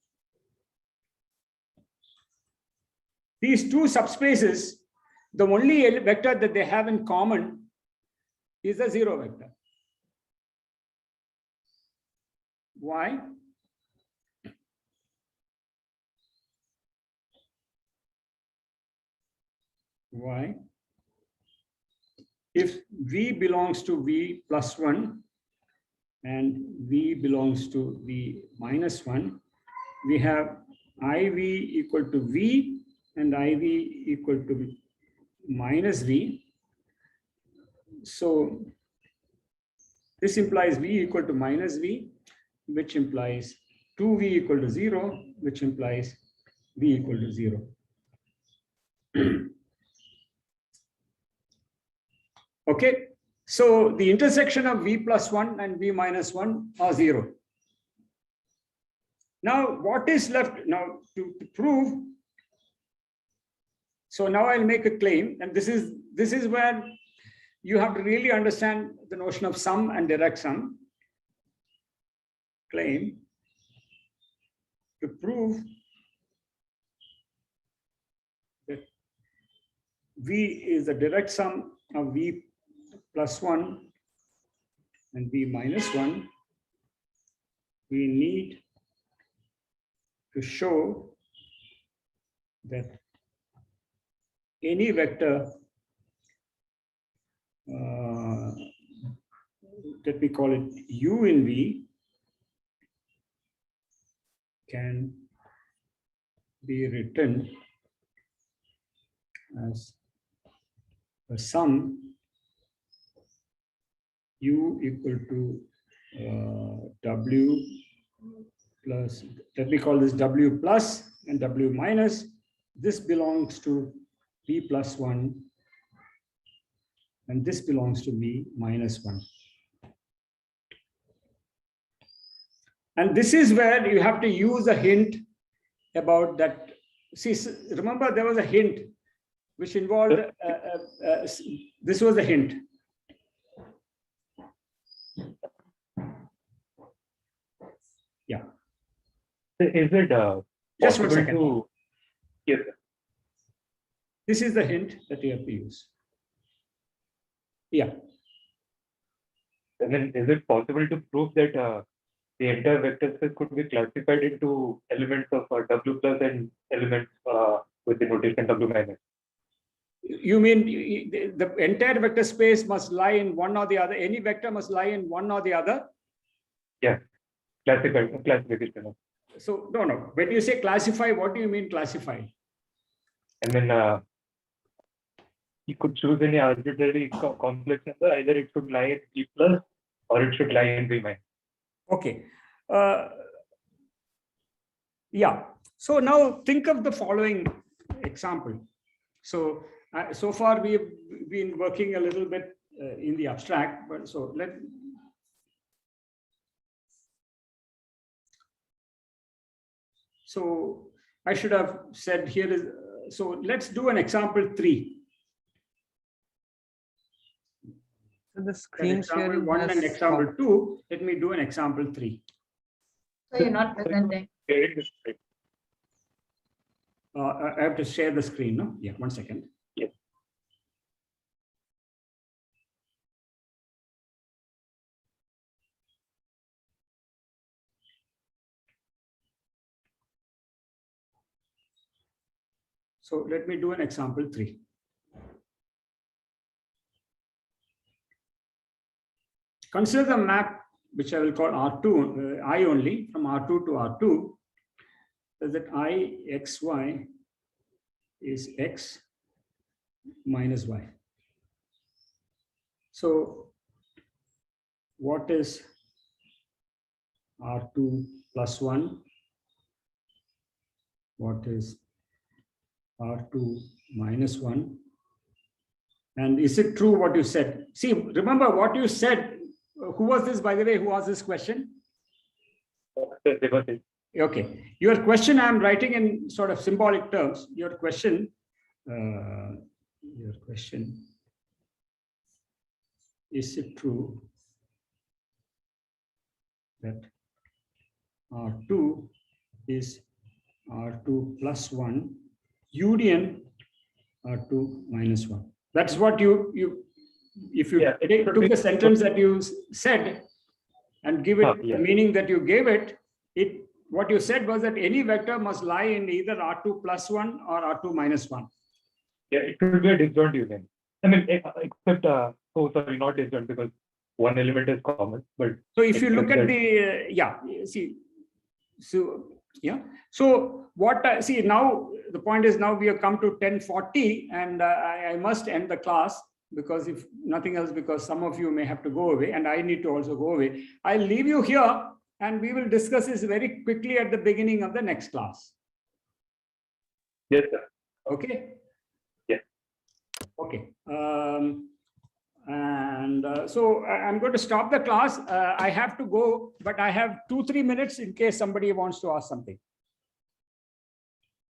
These two subspaces, the only vector that they have in common is the zero vector. Why? Why? If V belongs to V plus 1 and V belongs to V minus 1, we have IV equal to V and IV equal to minus V. So this implies V equal to minus V, which implies 2V equal to 0, which implies V equal to 0. Okay, so the intersection of V plus 1 and V minus 1 are 0. Now, what is left now to prove? So now I'll make a claim, and this is where you have to really understand the notion of sum and direct sum. Claim to prove that V is the direct sum of V plus 1 and V minus 1, we need to show that any vector, let me call it U in V, can be written as a sum U equal to W plus, let me call this W plus and W minus. This belongs to V plus 1 and this belongs to V minus 1. And this is where you have to use a hint about that. See, remember there was a hint which involved, this was a hint. Yeah. Is it just 1 possible second. to, yes, sir. This is the hint that you have to use. Yeah. And then is it possible to prove that the entire vector space could be classified into elements of W plus and elements with the notation W minus? You mean the entire vector space must lie in one or the other? Any vector must lie in one or the other? Yeah, classification. So no. When you say classify, what do you mean classify? And then you could choose any arbitrary complex number. Either it should lie at G plus or it should lie in V minus. Okay. Yeah. So now think of the following example. So so far we've been working a little bit in the abstract, but so so I should have said here is, so let's do an example 3. So the An screen example sharing 1 and has example stopped. 2. Let me do an example 3. So you're not presenting. Sharing this screen. I have to share the screen, no? Yeah, 1 second. Yes. So let me do an example 3. Consider the map, which I will call R2, I only, from R2 to R2, so that I xy is x minus y. So what is R2 plus 1? What is R2 minus 1? And is it true what you said? See, remember what you said. Who was this, by the way? Who asked this question? Okay. Your question I'm writing in sort of symbolic terms. Your question is it true that R2 is R2 plus 1 union R2 minus 1? That's what you if you took the sentence that you said and give it the meaning that you gave it, what you said was that any vector must lie in either R2 plus 1 or R2 minus 1. Yeah, it could be a disjoint union. I mean, except, oh, sorry, not disjoint, because one element is common. But so if you look at the, see, so, yeah. So what, see, now the point is now we have come to 10:40 and I must end the class, because if nothing else, because some of you may have to go away and I need to also go away. I'll leave you here and we will discuss this very quickly at the beginning of the next class. Yes, sir. Okay. Yes. Okay. So I'm going to stop the class. I have to go, but I have 2-3 minutes in case somebody wants to ask something.